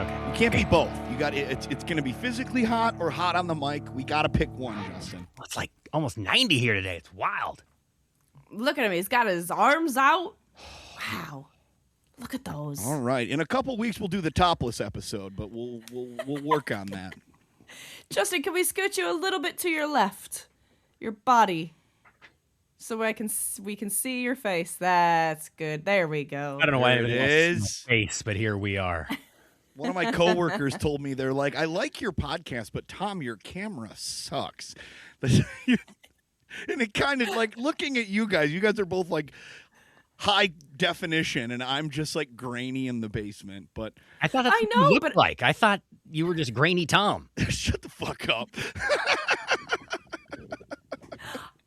Okay. You can't be both. You got it's going to be physically hot or hot on the mic. We got to pick one, Justin. It's like almost 90 here today. It's wild. Look at him. He's got his arms out. Wow. Look at those. All right. In a couple weeks, we'll do the topless episode, but we'll work on that. Justin, can we scoot you a little bit to your left? Your body. So we can see your face. That's good. There we go. I don't know why There it it is is. face, but here we are. One of my coworkers told me, they're like, I like your podcast, but Tom, your camera sucks. And it kind of like looking at you guys are both like high definition, and I'm just like grainy in the basement. But I thought that's what you looked like. I thought you were just grainy Tom. shut the fuck up.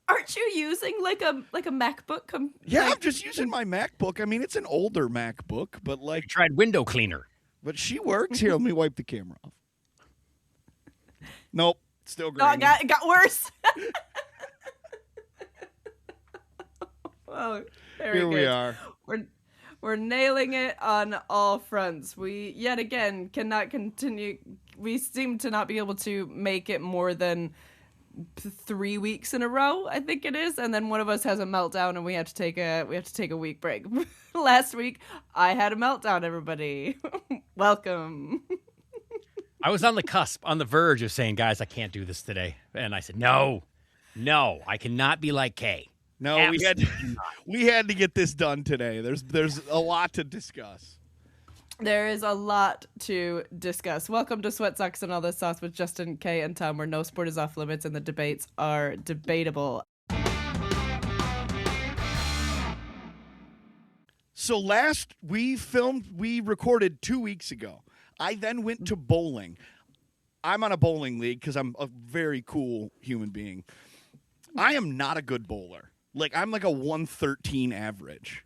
Aren't you using like a MacBook? Yeah, I'm just using my MacBook. I mean, it's an older MacBook, but like, You tried window cleaner. but she works. Here, let me wipe the camera off. Nope, still Oh, grainy. it got worse. Oh, very Here good. we are. We're nailing it on all fronts. We yet again cannot continue. We seem to not be able to make it more than 3 weeks in a row, I think it is, and then one of us has a meltdown and we have to take a week break. Last week I had a meltdown, everybody. Welcome. I was on the cusp, on the verge of saying, guys, I can't do this today. And I said, no, I cannot be like Kay. No, we had to get this done today. There's a lot to discuss. There is a lot to discuss. Welcome to Sweat Socks and All This Sauce with Justin, Kay, and Tom, where no sport is off limits and the debates are debatable. So we recorded 2 weeks ago. I then went to bowling. I'm on a bowling league because I'm a very cool human being. I am not a good bowler. Like, I'm like a 113 average.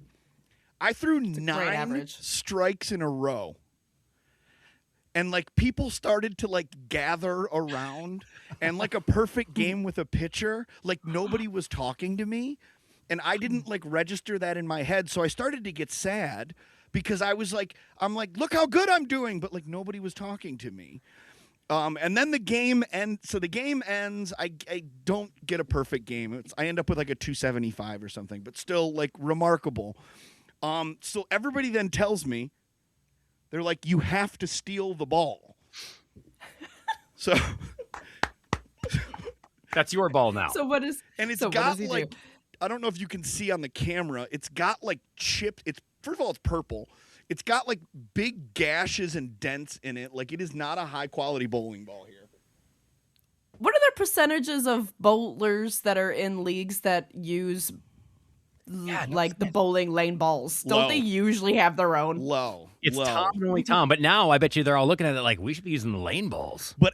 I threw 9 strikes in a row. And, like, people started to, like, gather around. And, like, a perfect game with a pitcher, like, nobody was talking to me. And I didn't, like, register that in my head. So I started to get sad because I'm like, look how good I'm doing. But, like, nobody was talking to me. And then the game ends. So the game ends. I don't get a perfect game. I end up with like a 275 or something, but still like remarkable. So everybody then tells me, they're like, you have to steal the ball. So that's your ball now. So what is? And it's so got what does he like, do? I don't know if you can see on the camera. It's got like chipped. First of all, it's purple. It's got like big gashes and dents in it. Like, it is not a high quality bowling ball here. What are the percentages of bowlers that are in leagues that use the bowling lane balls? Don't Low. they usually have their own? Low. It's low. Tom and only Tom. But now I bet you they're all looking at it like, we should be using the lane balls. But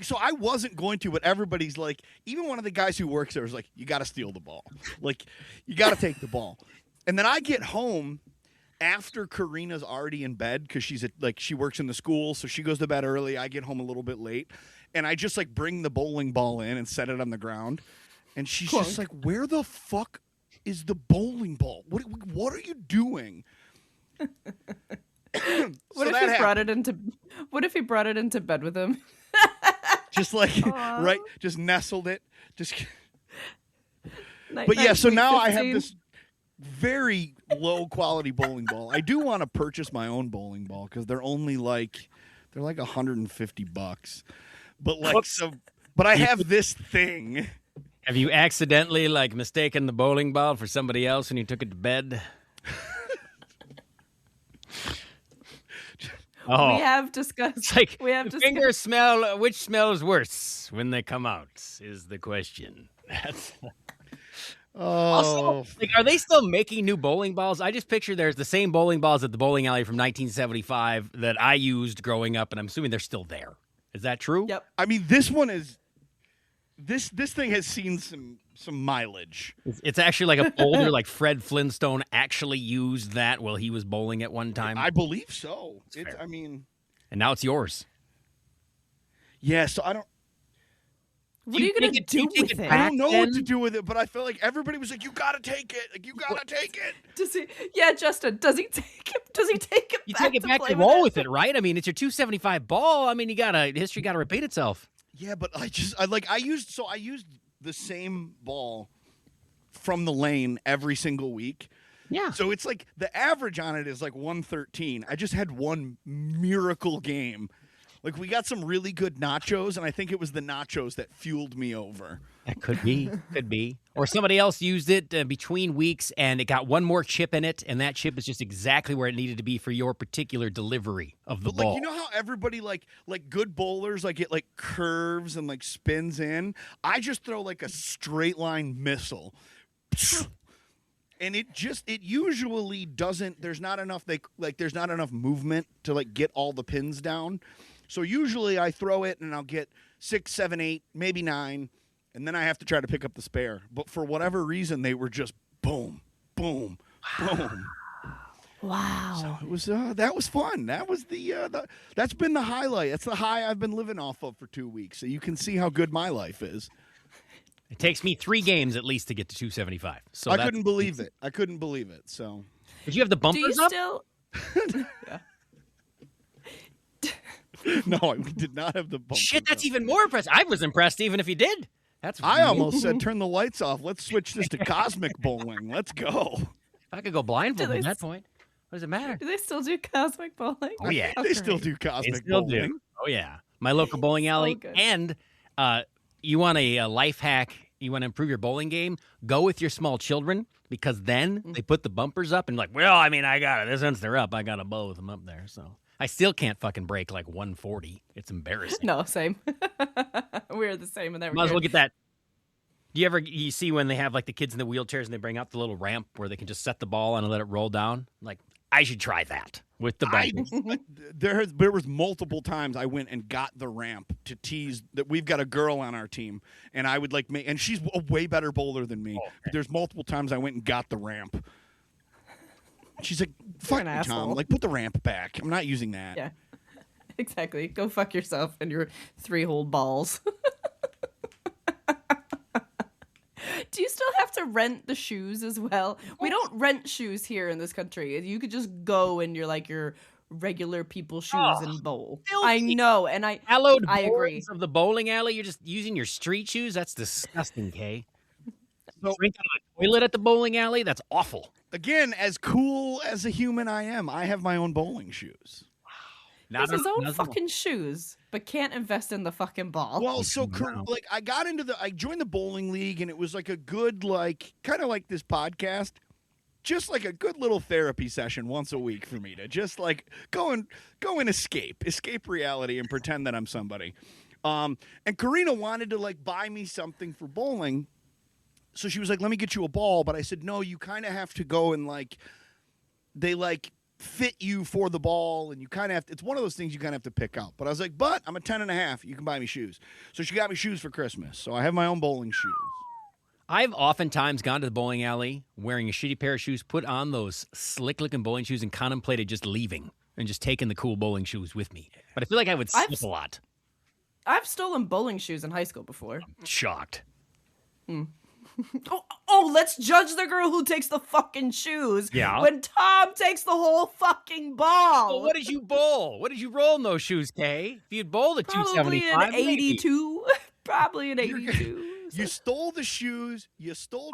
so I wasn't going to, but everybody's like, even one of the guys who works there was like, you got to steal the ball. Like, you got to take the ball. And then I get home after Karina's already in bed because she works in the school, so she goes to bed early. I get home a little bit late, and I just like bring the bowling ball in and set it on the ground, and she's just like, "Where the fuck is the bowling ball? What are you doing?" What if he brought it into bed with him? Just like right, just nestled it. Just. But yeah, so now I have this very low quality bowling ball. I do want to purchase my own bowling ball because they're like $150. But like, but I have this thing. Have you accidentally like mistaken the bowling ball for somebody else and you took it to bed? We have discussed. It's like, Finger smell. Which smells worse when they come out is the question. Also, like, are they still making new bowling balls? I just picture there's the same bowling balls at the bowling alley from 1975 that I used growing up, and I'm assuming they're still there. Is that true? Yep. I mean, this one is this thing has seen some mileage. It's actually like a boulder, like Fred Flintstone actually used that while he was bowling at one time. I believe so. And now it's yours. Yeah. So I don't. What are you going to do with it? I don't know what to do with it, but I feel like everybody was like, you got to take it. Like, you got to take it. Does he? Yeah, Justin, does he take it Does he take it You back take it to back play to roll with it? it, right? I mean, it's your 275 ball. I mean, history got to repeat itself. Yeah, but I used the same ball from the lane every single week. Yeah. So it's like the average on it is like 113. I just had one miracle game. Like we got some really good nachos, and I think it was the nachos that fueled me over. That could be. Could be. Or somebody else used it between weeks, and it got one more chip in it, and that chip is just exactly where it needed to be for your particular delivery of the But ball. like, you know how everybody like good bowlers like it like curves and like spins in? I just throw like a straight line missile. And it usually doesn't, there's not enough movement to like get all the pins down. So usually I throw it and I'll get 6, 7, 8, maybe 9, and then I have to try to pick up the spare. But for whatever reason, they were just boom, boom, boom. Wow. So it was that was fun. That was that's been the highlight. That's the high I've been living off of for 2 weeks. So you can see how good my life is. It takes me 3 games at least to get to 275. So I couldn't believe it. So did you have the Do you bumpers up? still? no, we did not have the bump. Shit, that's even more impressive. I was impressed even if you did. I almost said turn the lights off. Let's switch this to cosmic bowling. Let's go. If I could go blindfolded Do at they that point, what does it matter? Do they still do cosmic bowling? Oh, yeah. They still do They cosmic still bowling. do. Oh yeah, my local bowling alley. good. And you want a life hack? You want to improve your bowling game? Go with your small children because then they put the bumpers up and like, well, I mean, I got it. Since they're up, I got to bow with them up there. So I still can't fucking break like 140. It's embarrassing. No, same. We're the same in that Might as well regard. get that. Do you see when they have like the kids in the wheelchairs and they bring out the little ramp where they can just set the ball on and let it roll down? Like, I should try that with the bumpers. There was multiple times I went and got the ramp to tease that we've got a girl on our team, and I would like make, and she's a way better bowler than me. Okay. But there's multiple times I went and got the ramp. She's like, "Fuck an you, Tom! asshole. Like, put the ramp back. I'm not using that." Yeah, exactly. Go fuck yourself and your 3-hole balls. Do you still have to rent the shoes as well? We don't rent shoes here in this country. You could just go in your regular people shoes and bowl. filthy. I know, and I Hallowed agree. boards of the bowling alley. You're just using your street shoes. That's disgusting, Kay. Drink out of the toilet at the bowling alley. That's awful. Again, as cool as a human I am, I have my own bowling shoes. Has his own fucking shoes, but can't invest in the fucking ball. Well, so Wow. like I joined the bowling league, and it was like a good kind of like this podcast, just like a good little therapy session once a week for me to just like go and escape reality and pretend that I'm somebody. And Karina wanted to like buy me something for bowling, so she was like, "Let me get you a ball," but I said, "No, you kind of have to go and like they like." Fit you for the ball, and you kind of have to, it's one of those things you kind of have to pick up. But I was like, but I'm a 10 and a half. You can buy me shoes. So she got me shoes for Christmas. So I have my own bowling shoes. I've oftentimes gone to the bowling alley wearing a shitty pair of shoes, put on those slick-looking bowling shoes, and contemplated just leaving and just taking the cool bowling shoes with me. But I feel like I would slip a lot. I've stolen bowling shoes in high school before. Shocked. Let's judge the girl who takes the fucking shoes. Yeah. When Tom takes the whole fucking ball. Well, what did you bowl? What did you roll in those shoes, Kay? If you'd bowled a Probably 275, an 82. Probably an You're 82. You stole the shoes. You stole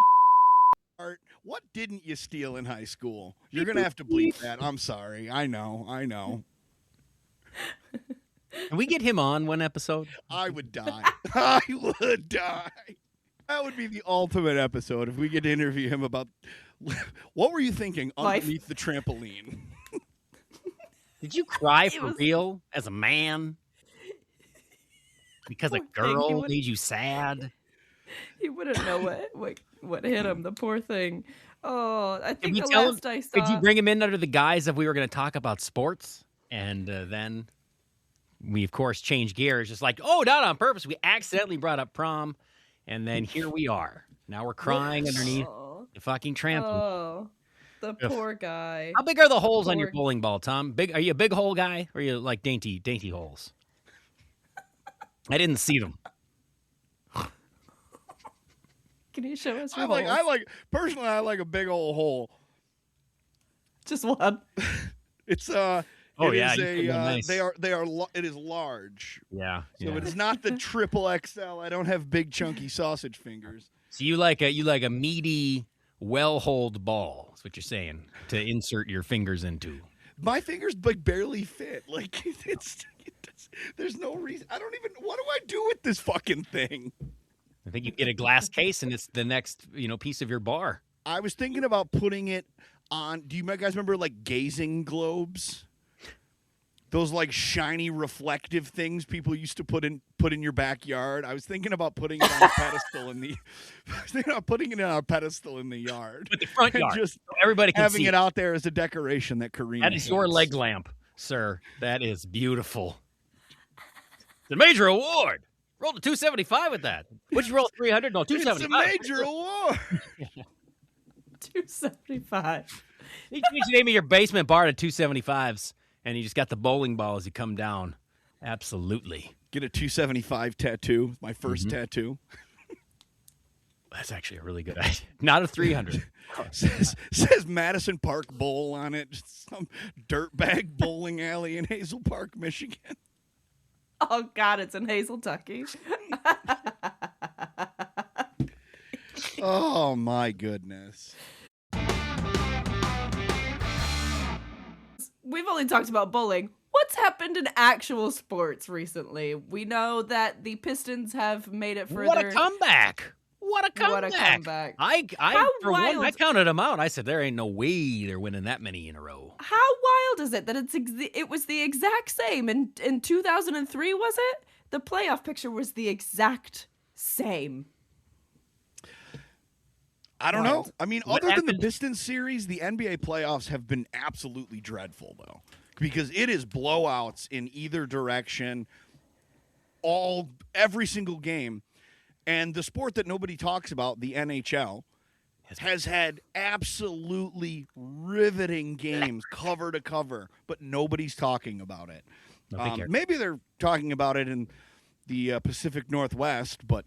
art. What didn't you steal in high school? You're going to have to bleep that. I'm sorry. I know. Can we get him on one episode? I would die. I would die. That would be the ultimate episode if we could interview him about what were you thinking Life. underneath the trampoline? Did you cry for real as a man? Because a Poor thing, he girl wouldn't- made you sad? He wouldn't know what hit him, the poor thing. Oh, I Did think we the tell him? last I saw... Did you bring him in under the guise of we were going to talk about sports? And then we, of course, changed gears. Just like, oh, not on purpose. We accidentally brought up prom. And then here we are. Now we're crying underneath the fucking trampoline. Oh, the poor guy. How big are the holes on Poor- your bowling ball, Tom? Are you a big hole guy, or are you like dainty holes? I didn't see them. Can you show us I your holes? like personally I like a big old hole. Just one. It's Oh, it yeah, is you a feel real nice. it is large. Yeah. So yeah. it is not the triple XL. I don't have big chunky sausage fingers. So you like a meaty, well-holed ball. That's what you're saying to insert your fingers into. My fingers like barely fit. Like there's no reason. I don't even. What do I do with this fucking thing? I think you get a glass case, and it's the next piece of your bar. I was thinking about putting it on. Do you guys remember like gazing globes? Those like shiny reflective things people used to put in your backyard. I was thinking about putting it on a pedestal in the. I was thinking about putting it on a pedestal in the yard. With the front And yard, just so everybody can having see it out there as a decoration that Karina. That is your hates. leg lamp, sir. That is beautiful. It's a major award. Rolled a 275 with that. What'd you roll? 300? No, It's a 275. major award. 275. You should name your basement bar to 275s, and you just got the bowling ball as you come down. Absolutely. Get a 275 tattoo. My 1st tattoo. That's actually a really good idea. Not a 300. says Madison Park Bowl on it. Just some dirtbag bowling alley in Hazel Park, Michigan. Oh, God, it's in Hazel, Tucky. Oh, my goodness. We've only talked about bowling. What's happened in actual sports recently? We know that the Pistons have made it further. What a comeback. What a comeback. What a comeback. I for one, I wild. counted them out. I said, there ain't no way they're winning that many in a row. How wild is it that it was the exact same in 2003, was it? The playoff picture was the exact same. I don't know. Wild. I mean, What other than the happened- Pistons series, the NBA playoffs have been absolutely dreadful, though, because it is blowouts in either direction, every single game. And the sport that nobody talks about, the NHL, has had absolutely riveting games cover to cover, but nobody's talking about it. Nobody cares. Maybe they're talking about it in the Pacific Northwest, but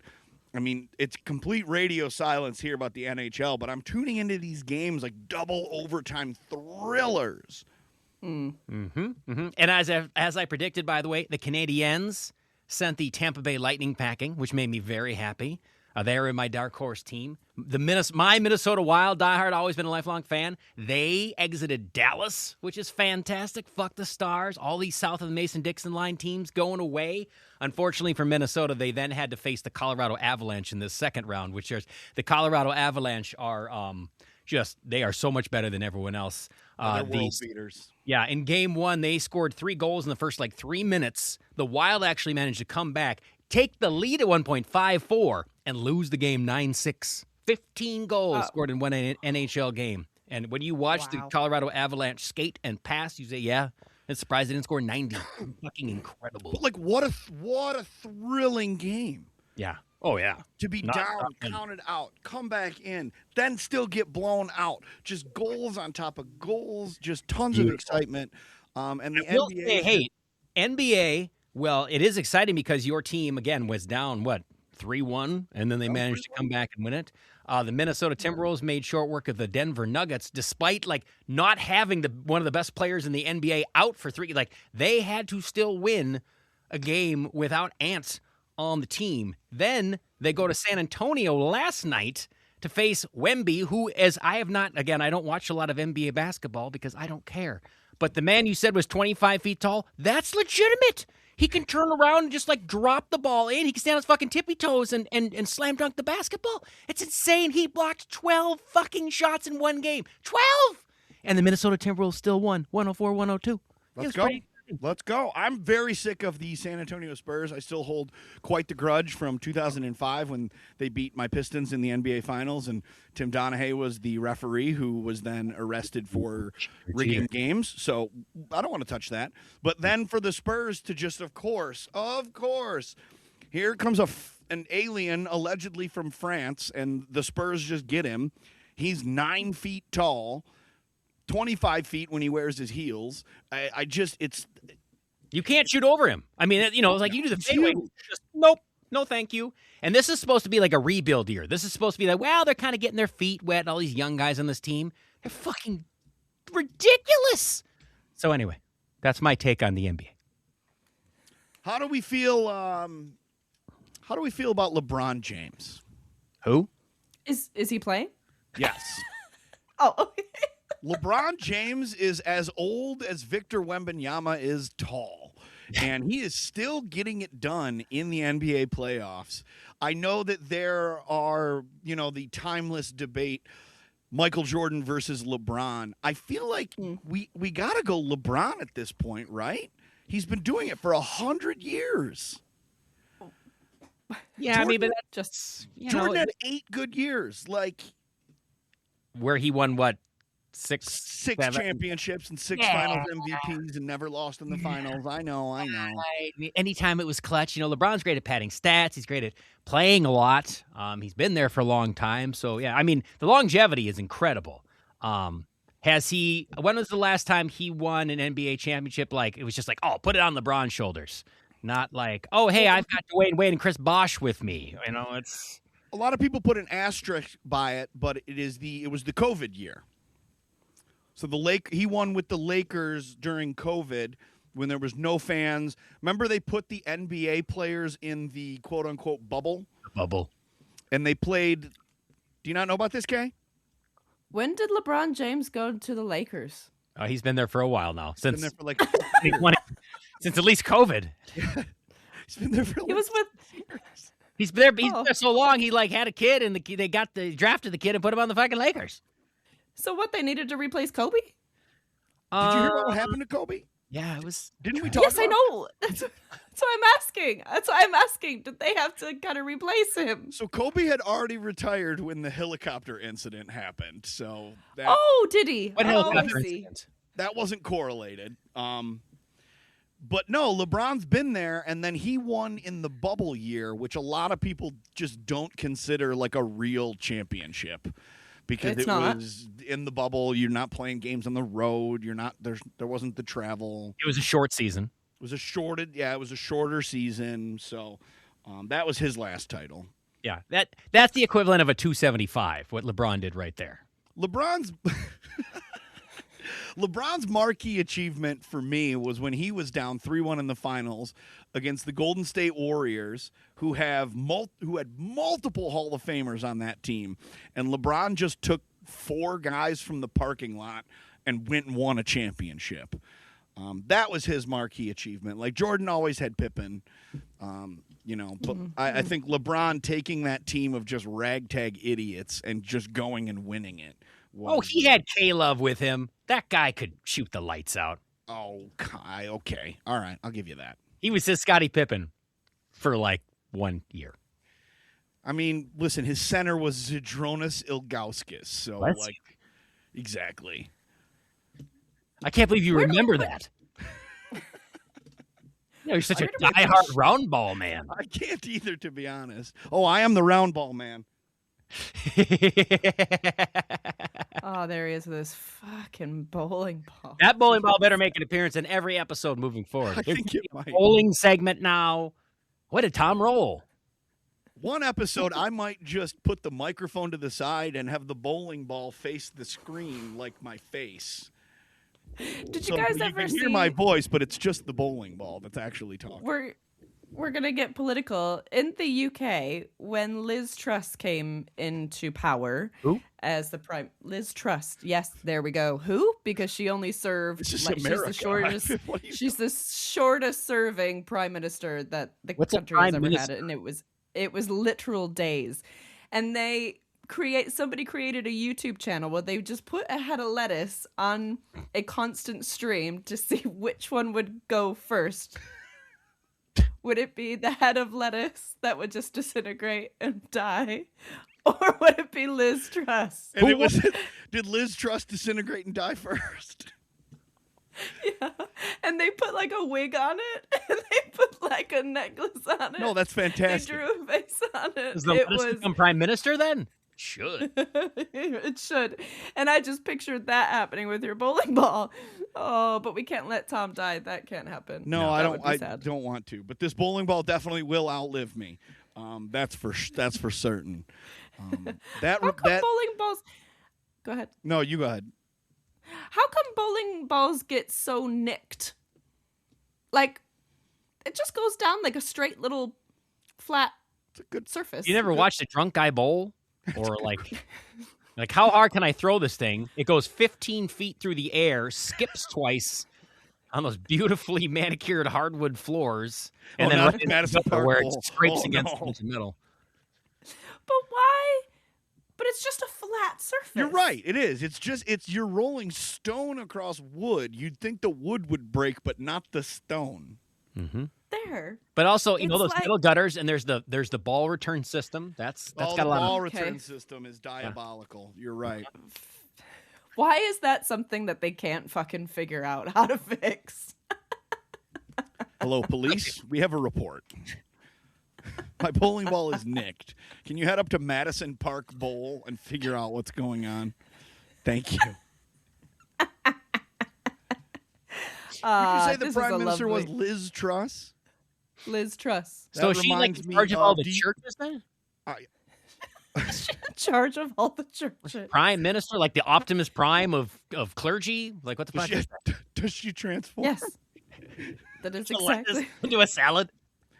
I mean, it's complete radio silence here about the NHL, but I'm tuning into these games like double overtime thrillers. And as I predicted, by the way, the Canadiens sent the Tampa Bay Lightning packing, which made me very happy. They are in my dark horse team. My Minnesota Wild diehard, always been a lifelong fan. They exited Dallas, which is fantastic. Fuck the Stars. All these south of the Mason-Dixon line teams going away. Unfortunately for Minnesota, they then had to face the Colorado Avalanche in this second round, which is the Colorado Avalanche are they are so much better than everyone else. They're world beaters. Yeah, in game one, they scored 3 goals in the first 3 minutes. The Wild actually managed to come back, take the lead at 1.54, and lose the game 9-6. 15 goals scored in one NHL game. And when you watch the Colorado Avalanche skate and pass, you say, yeah, I'm surprised they didn't score 90. Fucking incredible. But what a thrilling game. Yeah. Oh, yeah. To be down, counted out, come back in, then still get blown out. Just goals on top of goals, just tons of excitement. And the NBA. NBA, well, it is exciting because your team, again, was down, 3-1, and then they managed to come back and win it. The Minnesota Timberwolves made short work of the Denver Nuggets, despite not having one of the best players in the NBA out for 3. They had to still win a game without Ant on the team. Then they go to San Antonio last night to face Wemby, who, as I have not, again, I don't watch a lot of NBA basketball because I don't care. But the man you said was 25 feet tall, that's legitimate. He can turn around and just drop the ball in. He can stand on his fucking tippy toes and slam dunk the basketball. It's insane. He blocked 12 fucking shots in one game. 12! And the Minnesota Timberwolves still won, 104-102. Let's go. I'm very sick of the San Antonio Spurs. I still hold quite the grudge from 2005 when they beat my Pistons in the NBA Finals, and Tim Donaghy was the referee who was then arrested for rigging games. So I don't want to touch that. But then for the Spurs to just, of course, here comes an alien allegedly from France, and the Spurs just get him. He's 9 feet tall. 25 feet when he wears his heels. You can't shoot over him. I mean, it's like you do the fadeaway. Just, nope, no thank you. And this is supposed to be like a rebuild year. This is supposed to be they're kind of getting their feet wet, all these young guys on this team. They're fucking ridiculous. So anyway, that's my take on the NBA. How do we feel? How do we feel about LeBron James? Who? Is he playing? Yes. Oh, okay. LeBron James is as old as Victor Wembanyama is tall, and he is still getting it done in the NBA playoffs. I know that there are, the timeless debate, Michael Jordan versus LeBron. I feel like we got to go LeBron at this point, right? He's been doing it for 100 years. Yeah, Jordan, but that's just Jordan had 8 good years, like where he won what? six seven? championships and 6 finals MVPs and never lost in the finals. I know. Anytime it was clutch, LeBron's great at padding stats. He's great at playing a lot. He's been there for a long time. So, yeah, I mean, the longevity is incredible. When was the last time he won an NBA championship? Like, it was just like, oh, put it on LeBron's shoulders. Not like, oh, hey, I've got Dwayne Wade and Chris Bosh with me. It's a lot of people put an asterisk by it, but it was the COVID year. So he won with the Lakers during COVID when there was no fans. Remember they put the NBA players in the quote-unquote bubble? Bubble. And they played – do you not know about this, Kay? When did LeBron James go to the Lakers? He's been there for a while now. He's been there for like since at least COVID. He's been there for years. He's been there so long. He had a kid, and they drafted the kid and put him on the fucking Lakers. So what, they needed to replace Kobe? Did you hear what happened to Kobe? Yeah, it was. Didn't we talk? Yes, I know. That's what I'm asking. Did they have to kind of replace him? So Kobe had already retired when the helicopter incident happened. So did he? What helicopter incident? That wasn't correlated. But no, LeBron's been there, and then he won in the bubble year, which a lot of people just don't consider like a real championship. Because it was in the bubble, you're not playing games on the road. There wasn't the travel. It was a short season. It was a shorter season. So that was his last title. Yeah, that's the equivalent of a 275. What LeBron did right there. LeBron's marquee achievement for me was when he was down 3-1 in the finals against the Golden State Warriors, who had multiple Hall of Famers on that team, and LeBron just took 4 guys from the parking lot and went and won a championship. That was his marquee achievement. Like Jordan always had Pippen, but I think LeBron taking that team of just ragtag idiots and just going and winning it. He had K-Love with him. That guy could shoot the lights out. Oh, okay. All right, I'll give you that. He was his Scottie Pippen for like 1 year. I mean, listen, his center was Zydrunas Ilgauskas. So, exactly. I can't believe you remember that. You're such a diehard round ball man. I can't either, to be honest. Oh, I am the round ball man. Oh, there he is with his fucking bowling ball. That bowling ball better make an appearance in every episode moving forward. I think it might. Bowling segment now. What did Tom roll? One episode, I might just put the microphone to the side and have the bowling ball face the screen like my face. Did you guys ever see? You can hear my voice, but it's just the bowling ball that's actually talking. We're going to get political. In the UK, when Liz Truss came into power as the prime... Liz Truss. Yes, there we go. Who? Because she only served... She's the shortest... she's the shortest serving prime minister that the country has ever had. And it was literal days. And somebody created a YouTube channel where they just put a head of lettuce on a constant stream to see which one would go first. Would it be the head of lettuce that would just disintegrate and die? Or would it be Liz Truss? And did Liz Truss disintegrate and die first? Yeah. And they put like a wig on it. And they put like a necklace on it. No, that's fantastic. They drew a face on it. Does the lettuce become prime minister then? Should. It should. And I just pictured that happening with your bowling ball. Oh, but we can't let Tom die. That can't happen. No, I don't. I don't want to. But this bowling ball definitely will outlive me. That's for certain. How come bowling balls? Go ahead. No, you go ahead. How come bowling balls get so nicked? Like, it just goes down like a straight little flat It's a good surface. You never watched a drunk guy bowl? Or like how hard can I throw this thing? It goes 15 feet through the air, skips twice on those beautifully manicured hardwood floors, and then not right in Madison the Park where Bowl. it scrapes Oh, against no. a bunch of metal. But why? But it's just a flat surface. You're right. It is. It's you're rolling stone across wood. You'd think the wood would break, but not the stone. Mm-hmm. There. But also, you know, It's those like- metal gutters, and there's the ball return system. That's got the a lot ball of. return Okay. system is diabolical. You're right. Why is that something that they can't fucking figure out how to fix? Hello, police. We have a report. My bowling ball is nicked. Can you head up to Madison Park Bowl and figure out what's going on? Thank you. Did you say the this prime a minister was lovely- Liz Truss? Liz Truss. So That is she like reminds in me charge of all of the the- churches then? In charge of all the churches. Prime minister, like the Optimus Prime of clergy? Like what the Does fuck? she, does she transform? Yes. That is Select this exactly. into a salad?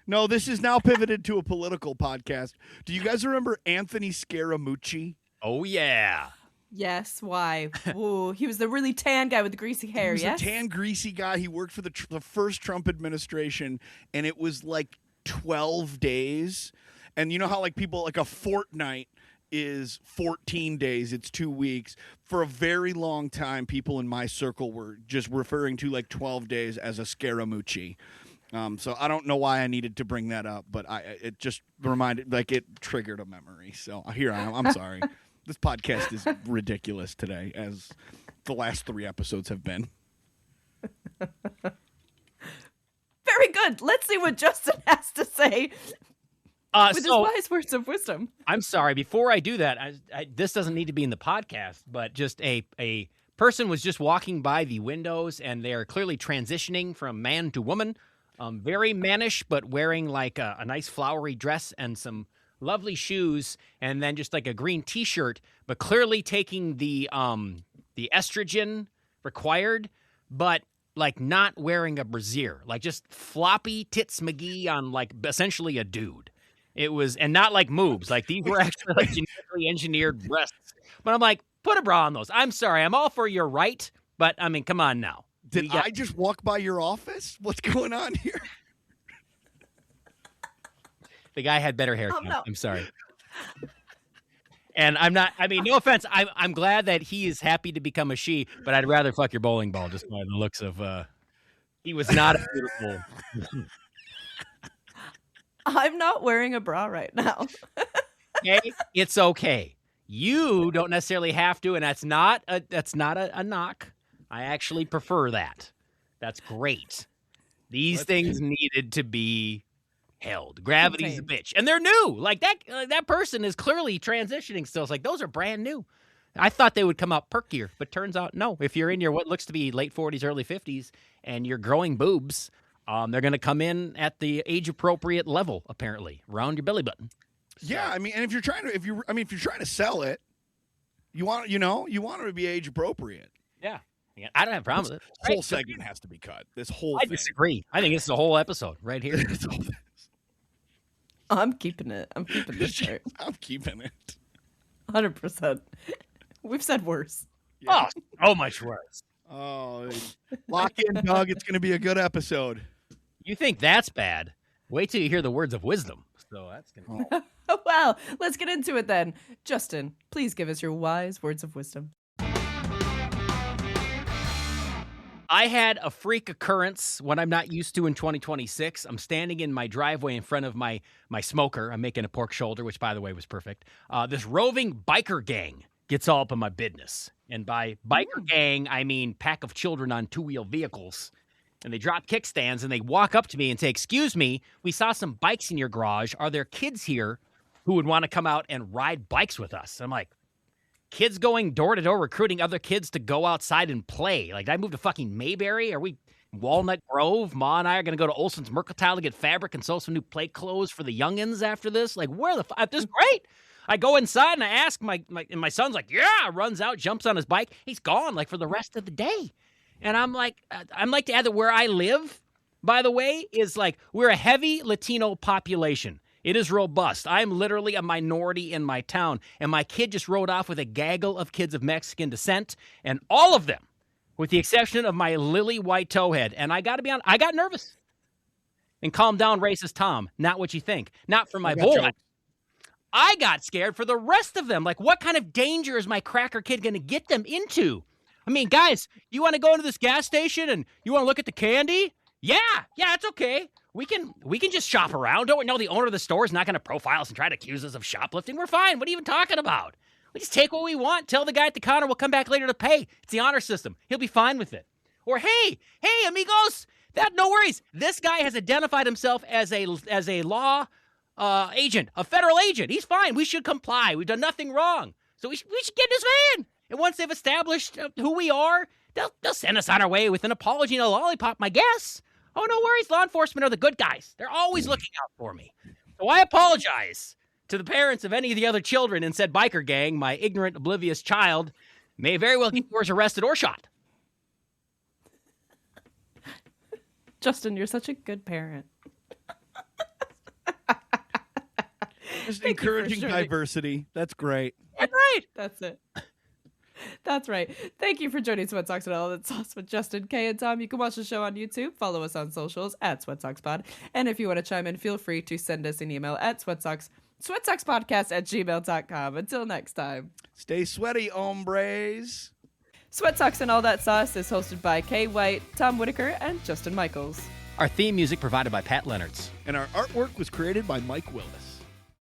No, this is now pivoted to a political podcast. Do you guys remember Anthony Scaramucci? Oh yeah. Yes, why? Ooh, he was the really tan guy with the greasy hair, He was yes? a tan, greasy guy. He worked for the first Trump administration, and it was like 12 days. And you know how like people like a fortnight is 14 days, it's 2 weeks. For a very long time, people in my circle were just referring to like 12 days as a Scaramucci. So I don't know why I needed to bring that up, but it just reminded, like it triggered a memory. So here I am. I'm sorry. This podcast is ridiculous today, as the last 3 episodes have been. Very good. Let's see what Justin has to say with his So wise words of wisdom. I'm sorry. Before I do that, this doesn't need to be in the podcast, but just a person was just walking by the windows, and they are clearly transitioning from man to woman. Very mannish, but wearing like a nice flowery dress and some lovely shoes, and then just like a green T-shirt, but clearly taking the estrogen required, but like not wearing a brassiere, like just floppy tits McGee on like essentially a dude. It was, and not like moobs, like these were actually like genetically engineered breasts. But I'm like, put a bra on those. I'm sorry, I'm all for your right, but I mean, come on now. Did I just walk by your office? What's going on here? The guy had better hair. No. I'm sorry. And I'm not, I mean, no offense. I'm glad that he is happy to become a she, but I'd rather fuck your bowling ball just by the looks of, he was not a beautiful. I'm not wearing a bra right now. Okay? It's okay. You don't necessarily have to, and that's not a knock. I actually prefer that. That's great. These things needed to be held. Gravity's a bitch, and they're new. Like that person is clearly transitioning still. It's like those are brand new. I thought they would come out perkier, but turns out no. If you're in your what looks to be late 40s, early 50s, and you're growing boobs, they're going to come in at the age appropriate level, apparently, around your belly button. Yeah, I mean, and if you're trying to sell it, you want it to be age appropriate. Yeah, I don't have a problem with it. Whole Right. segment has to be cut. This whole I thing. disagree. I think it's the whole episode right here. This whole thing. I'm keeping it. I'm keeping this shirt. I'm keeping it. 100%. We've said worse. Oh, so much worse. Oh, lock in, Doug. It's going to be a good episode. You think that's bad? Wait till you hear the words of wisdom. So that's gonna. Oh. Well, let's get into it then. Justin, please give us your wise words of wisdom. I had a freak occurrence, what I'm not used to in 2026. I'm standing in my driveway in front of my smoker. I'm making a pork shoulder, which, by the way, was perfect. This roving biker gang gets all up in my business. And by biker gang, I mean pack of children on two-wheel vehicles. And they drop kickstands, and they walk up to me and say, "Excuse me, we saw some bikes in your garage. Are there kids here who would want to come out and ride bikes with us?" And I'm like, kids going door to door recruiting other kids to go outside and play. Like, did I moved to fucking Mayberry? Are we Walnut Grove? Ma and I are going to go to Olson's Mercantile to get fabric and sew some new play clothes for the youngins after this? Like, where the fuck? This is great. I go inside and I ask and my son's like, yeah, runs out, jumps on his bike. He's gone like for the rest of the day. And I'm like to add that where I live, by the way, is like we're a heavy Latino population. It is robust. I'm literally a minority in my town. And my kid just rode off with a gaggle of kids of Mexican descent, and all of them, with the exception of my lily white towhead. And I got to be honest, I got nervous. And calm down, racist Tom. Not what you think. Not for my boy. I got scared for the rest of them. Like, what kind of danger is my cracker kid going to get them into? I mean, guys, you want to go into this gas station and you want to look at the candy? Yeah, it's okay. We can just shop around. Don't we know the owner of the store is not going to profile us and try to accuse us of shoplifting? We're fine. What are you even talking about? We just take what we want. Tell the guy at the counter we'll come back later to pay. It's the honor system. He'll be fine with it. Or hey, amigos, no worries. This guy has identified himself as a law agent, a federal agent. He's fine. We should comply. We've done nothing wrong. So we should get in his van. And once they've established who we are, they'll send us on our way with an apology and a lollipop, my guess. Oh, no worries. Law enforcement are the good guys. They're always looking out for me. So I apologize to the parents of any of the other children in said biker gang. My ignorant, oblivious child may very well get yours arrested or shot. Justin, you're such a good parent. Just encouraging diversity. That's great. That's right. That's it. That's right. Thank you for joining Sweat Socks and All That Sauce with Justin, Kay, and Tom. You can watch the show on YouTube. Follow us on socials at SweatSocksPod. And if you want to chime in, feel free to send us an email at sweatsockspodcast@gmail.com. Until next time. Stay sweaty, hombres. Sweat Socks and All That Sauce is hosted by Kay White, Tom Whitaker, and Justin Michaels. Our theme music provided by Pat Leonards. And our artwork was created by Mike Willis.